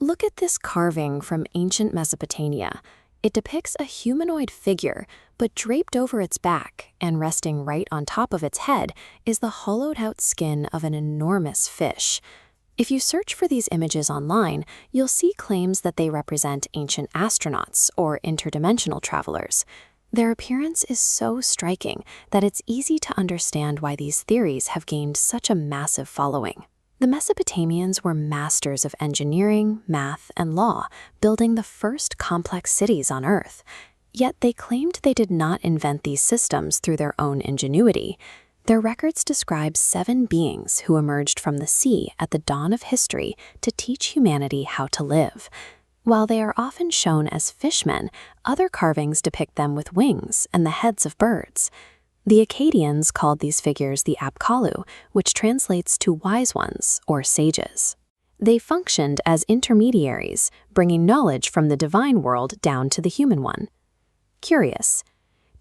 Look at this carving from ancient Mesopotamia. It depicts a humanoid figure, but draped over its back and resting right on top of its head is the hollowed-out skin of an enormous fish. If you search for these images online, you'll see claims that they represent ancient astronauts or interdimensional travelers. Their appearance is so striking that it's easy to understand why these theories have gained such a massive following. The Mesopotamians were masters of engineering, math, and law, building the first complex cities on Earth. Yet they claimed they did not invent these systems through their own ingenuity. Their records describe 7 beings who emerged from the sea at the dawn of history to teach humanity how to live. While they are often shown as fishmen, other carvings depict them with wings and the heads of birds. The Akkadians called these figures the Apkallu, which translates to wise ones or sages. They functioned as intermediaries, bringing knowledge from the divine world down to the human one. Curious.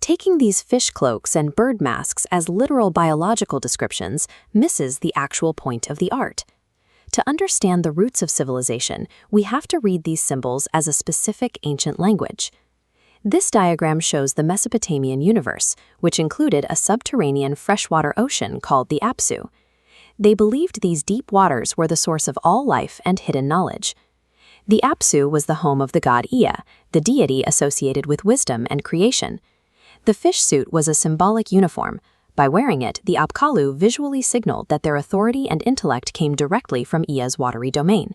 Taking these fish cloaks and bird masks as literal biological descriptions misses the actual point of the art. To understand the roots of civilization, we have to read these symbols as a specific ancient language. This diagram shows the Mesopotamian universe, which included a subterranean freshwater ocean called the Apsu. They believed these deep waters were the source of all life and hidden knowledge. The Apsu was the home of the god Ea, the deity associated with wisdom and creation. The fish suit was a symbolic uniform. By wearing it, the Apkallu visually signaled that their authority and intellect came directly from Ea's watery domain.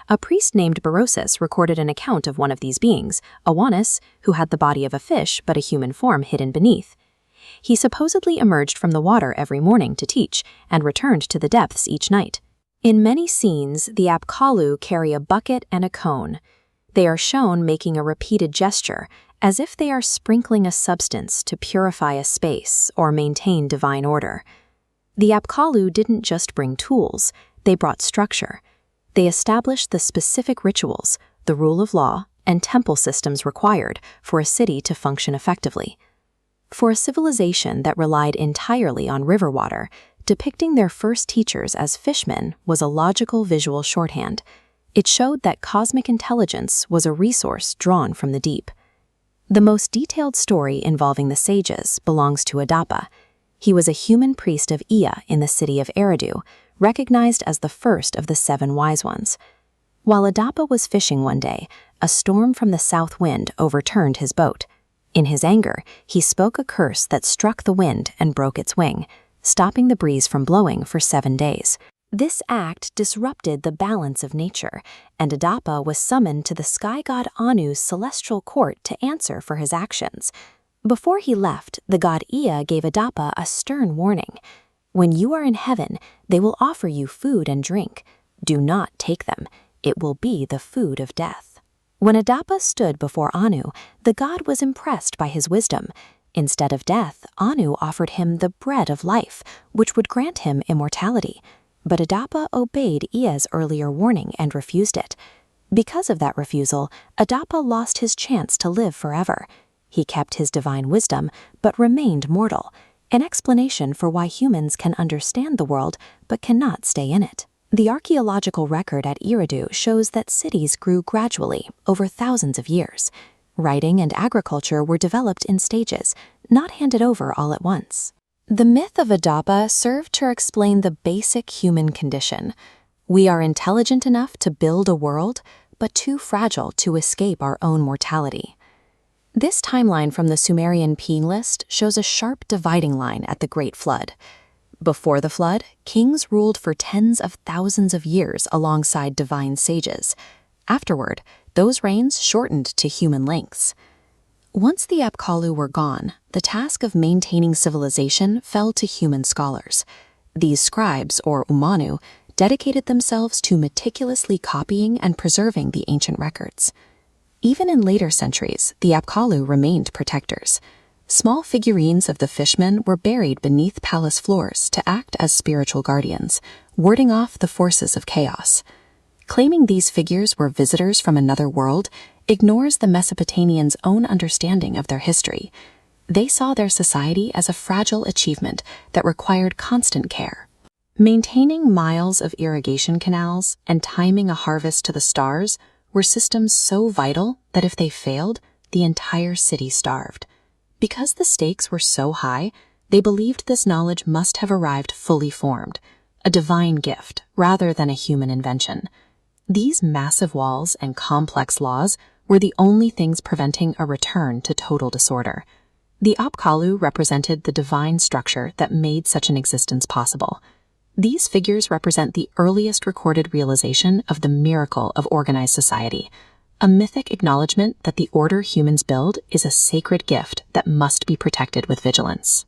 A priest named Berosus recorded an account of one of these beings, Awanis, who had the body of a fish but a human form hidden beneath. He supposedly emerged from the water every morning to teach and returned to the depths each night. In many scenes, the Apkallu carry a bucket and a cone. They are shown making a repeated gesture, as if they are sprinkling a substance to purify a space or maintain divine order. The Apkallu didn't just bring tools, they brought structure. They established the specific rituals, the rule of law, and temple systems required for a city to function effectively. For a civilization that relied entirely on river water, depicting their first teachers as fishmen was a logical visual shorthand. It showed that cosmic intelligence was a resource drawn from the deep. The most detailed story involving the sages belongs to Adapa. He was a human priest of Ea in the city of Eridu, recognized as the first of the 7 wise ones. While Adapa was fishing one day, a storm from the south wind overturned his boat. In his anger, he spoke a curse that struck the wind and broke its wing, stopping the breeze from blowing for 7 days. This act disrupted the balance of nature, and Adapa was summoned to the sky god Anu's celestial court to answer for his actions. Before he left, the god Ea gave Adapa a stern warning. When you are in heaven, they will offer you food and drink. Do not take them. It will be the food of death. When Adapa stood before Anu, the god was impressed by his wisdom. Instead of death, Anu offered him the bread of life, which would grant him immortality. But Adapa obeyed Ea's earlier warning and refused it. Because of that refusal, Adapa lost his chance to live forever. He kept his divine wisdom, but remained mortal, an explanation for why humans can understand the world but cannot stay in it. The archaeological record at Eridu shows that cities grew gradually over thousands of years. Writing and agriculture were developed in stages, not handed over all at once. The myth of Adapa served to explain the basic human condition. We are intelligent enough to build a world, but too fragile to escape our own mortality. This timeline from the Sumerian Peen list shows a sharp dividing line at the Great Flood. Before the flood, kings ruled for tens of thousands of years alongside divine sages. Afterward, those reigns shortened to human lengths. Once the Apkallu were gone, the task of maintaining civilization fell to human scholars. These scribes, or umanu, dedicated themselves to meticulously copying and preserving the ancient records. Even in later centuries, the Apkallu remained protectors. Small figurines of the fishmen were buried beneath palace floors to act as spiritual guardians, warding off the forces of chaos. Claiming these figures were visitors from another world ignores the Mesopotamians' own understanding of their history. They saw their society as a fragile achievement that required constant care. Maintaining miles of irrigation canals and timing a harvest to the stars were systems so vital that if they failed, the entire city starved. Because the stakes were so high, they believed this knowledge must have arrived fully formed, a divine gift rather than a human invention. These massive walls and complex laws were the only things preventing a return to total disorder. The Apkallu represented the divine structure that made such an existence possible. These figures represent the earliest recorded realization of the miracle of organized society, a mythic acknowledgement that the order humans build is a sacred gift that must be protected with vigilance.